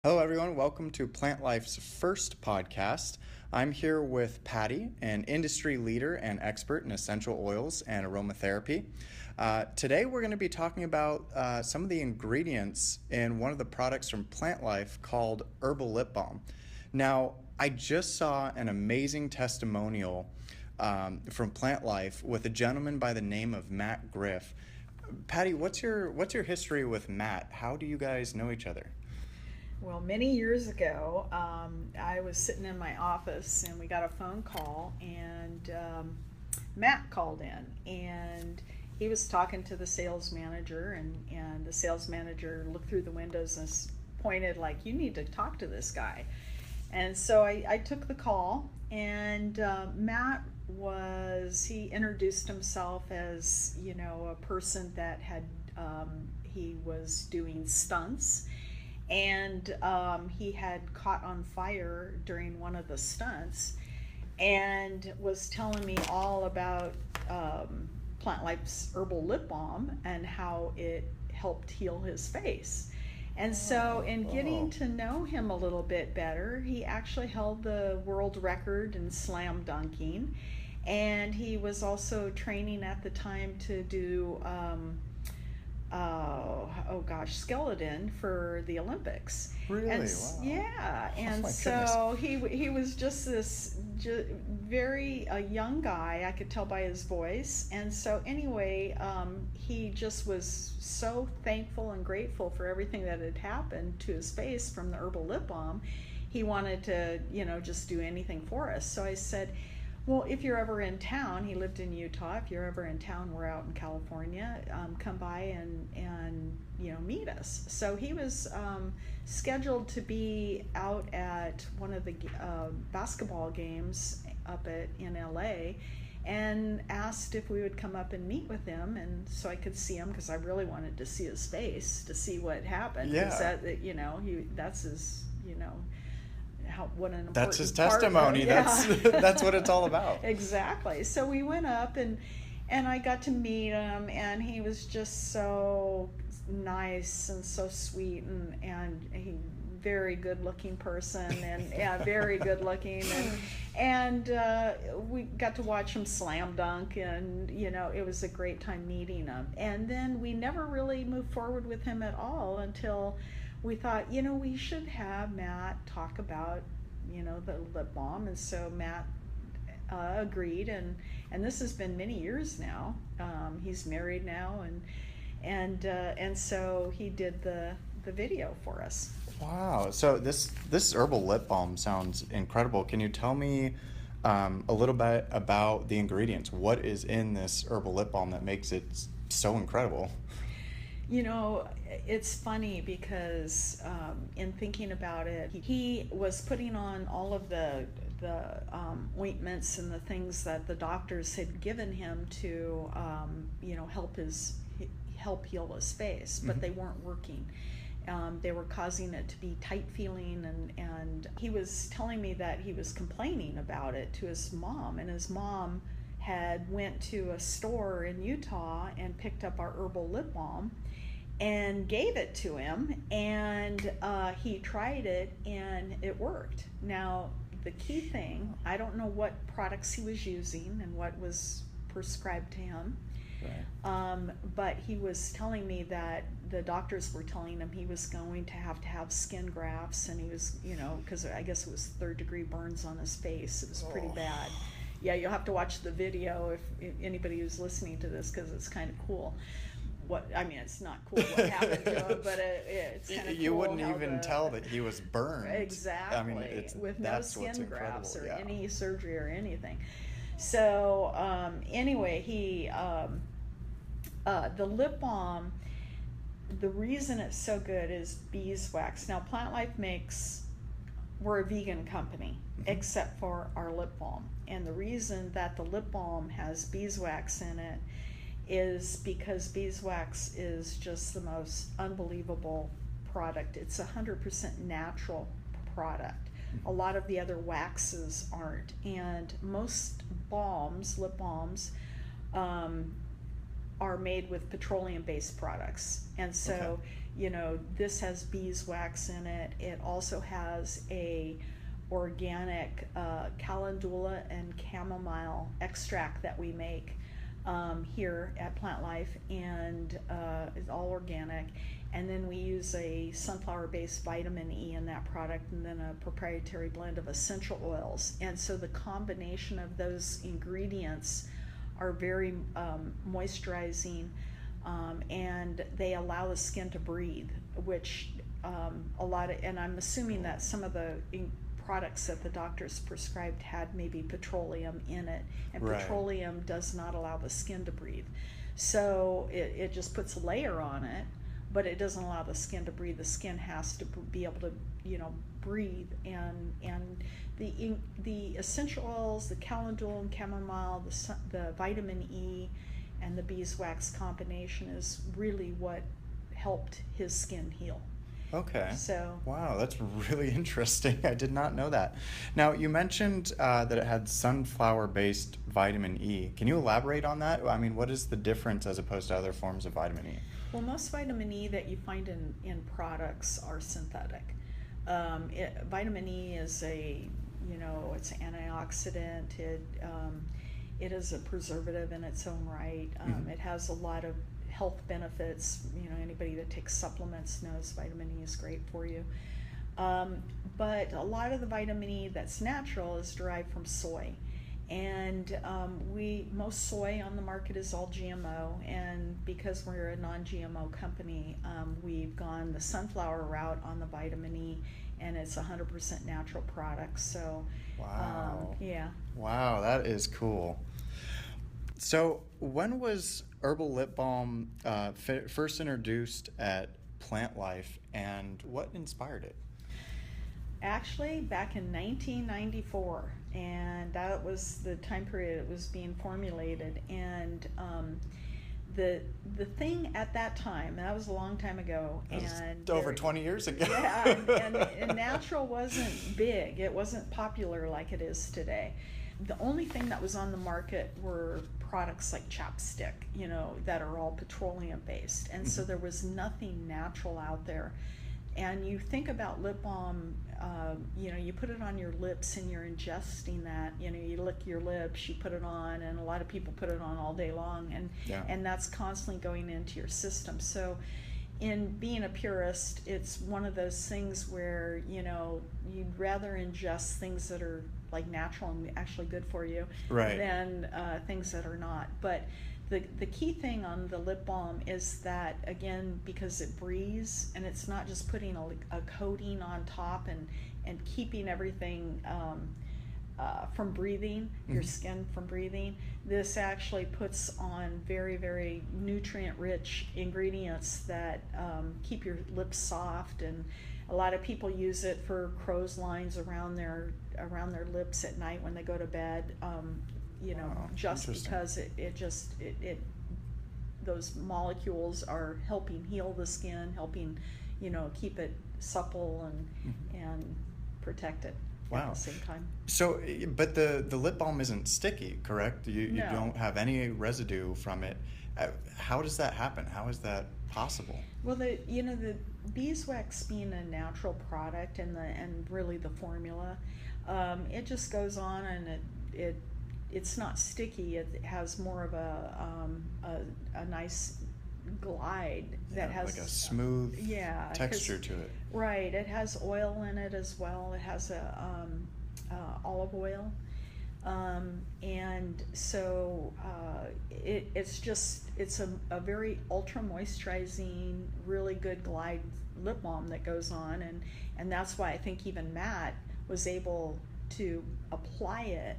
Hello, everyone. Welcome to Plant Life's first podcast. I'm here with Patty, an industry leader and expert in essential oils and aromatherapy. Today, we're going to be talking about some of the ingredients in one of the products from Plant Life called Herbal Lip Balm. Now, I just saw an amazing testimonial from Plant Life with a gentleman by the name of Matt Griff. Patty, what's your history with Matt? How do you guys know each other? Well, many years ago, I was sitting in my office and we got a phone call, and Matt called in, and he was talking to the sales manager, and the sales manager looked through the windows and pointed like, "You need to talk to this guy." And so I took the call, and Matt he introduced himself as, a person that he was doing stunts. And he had caught on fire during one of the stunts and was telling me all about Plant Life's Herbal Lip Balm and how it helped heal his face. And so in getting to know him a little bit better, he actually held the world record in slam dunking. And he was also training at the time to do skeleton for the Olympics. Really? And, wow. Yeah, and so he was just this very young guy. I could tell by his voice. And so anyway, he just was so thankful and grateful for everything that had happened to his face from the Herbal Lip Balm. He wanted to, just do anything for us. So I said, well, if you're ever in town, he lived in Utah. If you're ever in town, we're out in California. Come by and meet us. So he was scheduled to be out at one of the basketball games in LA, and asked if we would come up and meet with him, and so I could see him because I really wanted to see his face to see what happened. Yeah. That's his what an important That's his testimony. That's what it's all about. Exactly. So we went up and I got to meet him, and he was just so nice and so sweet, and he very good looking person, and very good looking, and we got to watch him slam dunk, and it was a great time meeting him. And then we never really moved forward with him at all until we thought, we should have Matt talk about, the lip balm. And so Matt agreed, and this has been many years now. He's married now, and so he did the video for us. Wow. So this herbal lip balm sounds incredible. Can you tell me a little bit about the ingredients? What is in this herbal lip balm that makes it so incredible? It's funny because in thinking about it, he was putting on all of the ointments and the things that the doctors had given him to help heal his face, but they weren't working. They were causing it to be tight feeling, and he was telling me that he was complaining about it to his mom, and his mom had went to a store in Utah and picked up our herbal lip balm and gave it to him, and he tried it and it worked. Now the key thing, I don't know what products he was using and what was prescribed to him. Right. But he was telling me that the doctors were telling him he was going to have skin grafts, and he was, because I guess it was 3rd-degree burns on his face. It was pretty bad. Yeah, you'll have to watch the video if anybody who's listening to this, because it's kind of cool. It's not cool what happened to him, but it's kind of cool. You wouldn't even tell that he was burned. Exactly. With no skin grafts or any surgery or anything. So anyway, he the lip balm, the reason it's so good is beeswax. Now, Plant Life we're a vegan company, except for our lip balm. And the reason that the lip balm has beeswax in it is because beeswax is just the most unbelievable product. It's 100% natural product. A lot of the other waxes aren't. And most lip balms, are made with petroleum-based products. And so this has beeswax in it. It also has a organic calendula and chamomile extract that we make here at Plant Life, and it's all organic. And then we use a sunflower-based vitamin E in that product, and then a proprietary blend of essential oils. And so the combination of those ingredients are very moisturizing, and they allow the skin to breathe, which and I'm assuming that some of the products that the doctors prescribed had maybe petroleum in it, and Right. petroleum does not allow the skin to breathe. So it just puts a layer on it, but it doesn't allow the skin to breathe. The skin has to be able to, breathe. And the essential oils, the calendula and chamomile, the vitamin E, and the beeswax combination is really what helped his skin heal. Okay. So. Wow, that's really interesting. I did not know that. Now, you mentioned that it had sunflower-based vitamin E. Can you elaborate on that? I mean, what is the difference as opposed to other forms of vitamin E? Well, most vitamin E that you find in products are synthetic. Vitamin E is it's an antioxidant. It is a preservative in its own right. It has a lot of health benefits. Anybody that takes supplements knows vitamin E is great for you. But a lot of the vitamin E that's natural is derived from soy. And most soy on the market is all GMO, and because we're a non-GMO company, we've gone the sunflower route on the vitamin E, and it's 100% natural product. So, wow. Yeah. Wow, that is cool. So, when was Herbal Lip Balm first introduced at Plant Life, and what inspired it? Actually, back in 1994, and that was the time period it was being formulated. And the thing at that time, that was a long time ago, and over 20 years ago. Yeah, and natural wasn't big. It wasn't popular like it is today. The only thing that was on the market were products like chapstick, that are all petroleum based, and so there was nothing natural out there. And you think about lip balm, you put it on your lips and you're ingesting that. You lick your lips, you put it on, and a lot of people put it on all day long, and that's constantly going into your system. So, in being a purist, it's one of those things where you'd rather ingest things that are like natural and actually good for you, right, than things that are not. But the key thing on the lip balm is that, again, because it breathes, and it's not just putting a coating on top and keeping everything from breathing, your skin from breathing. This actually puts on very, very nutrient-rich ingredients that keep your lips soft, and a lot of people use it for crow's lines around their lips at night when they go to bed. Just because it those molecules are helping heal the skin, helping keep it supple and protect it. Wow. At the same time. So, but the lip balm isn't sticky, correct? You No. don't have any residue from it. How does that happen? How is that possible? Well, the beeswax being a natural product, and really the formula, it just goes on, and it's not sticky. It has more of a nice glide that has like a smooth texture to it. Right. It has oil in it as well. It has olive oil, and so it's a very ultra moisturizing, really good glide lip balm that goes on, and that's why I think even Matt was able to apply it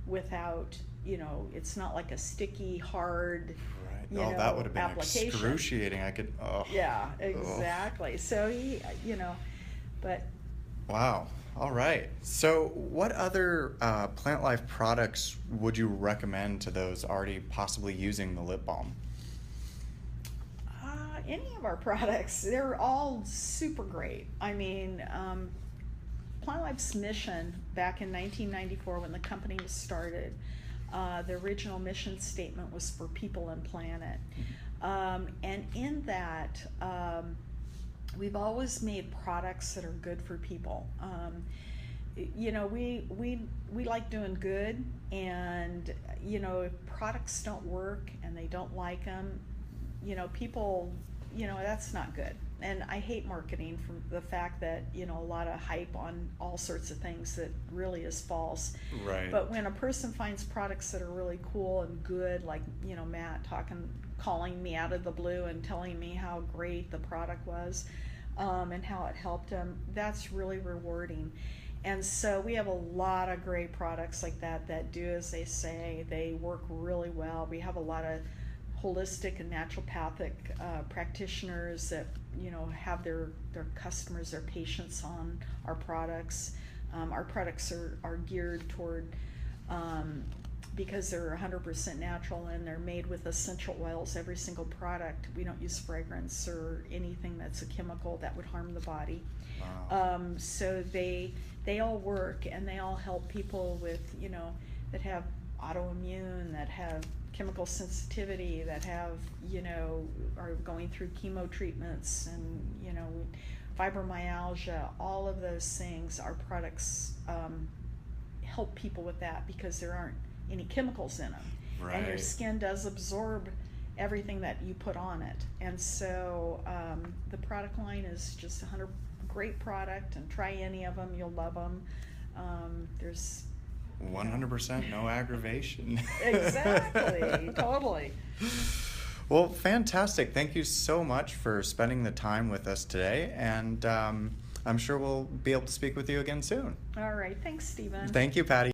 without, it's not like a sticky, hard, that would have been application. Excruciating. Yeah, exactly. So but. Wow. All right. So what other Plant Life products would you recommend to those already possibly using the lip balm? Any of our products, they're all super great. I mean, Plant Life's mission back in 1994 when the company was started, the original mission statement was for people and planet. And in that, we've always made products that are good for people. We like doing good, and if products don't work and they don't like them, people, that's not good. And I hate marketing from the fact that a lot of hype on all sorts of things that really is false. Right. But when a person finds products that are really cool and good, like Matt calling me out of the blue and telling me how great the product was, and how it helped him, that's really rewarding. And so we have a lot of great products like that do as they say. They work really well. We have a lot of holistic and naturopathic practitioners that have their customers, their patients on our products. Our products are geared toward, because they're 100% natural and they're made with essential oils, every single product. We don't use fragrance or anything that's a chemical that would harm the body. Wow. So they all work, and they all help people with, that have autoimmune, that have chemical sensitivity, that have, are going through chemo treatments, and, fibromyalgia, all of those things. Our products help people with that because there aren't any chemicals in them. Right. And your skin does absorb everything that you put on it. And so the product line is just 100 great product, and try any of them, you'll love them. There's 100% no aggravation. Exactly. Totally. Well, fantastic. Thank you so much for spending the time with us today, and I'm sure we'll be able to speak with you again soon. All right. Thanks, Stephen. Thank you, Patty.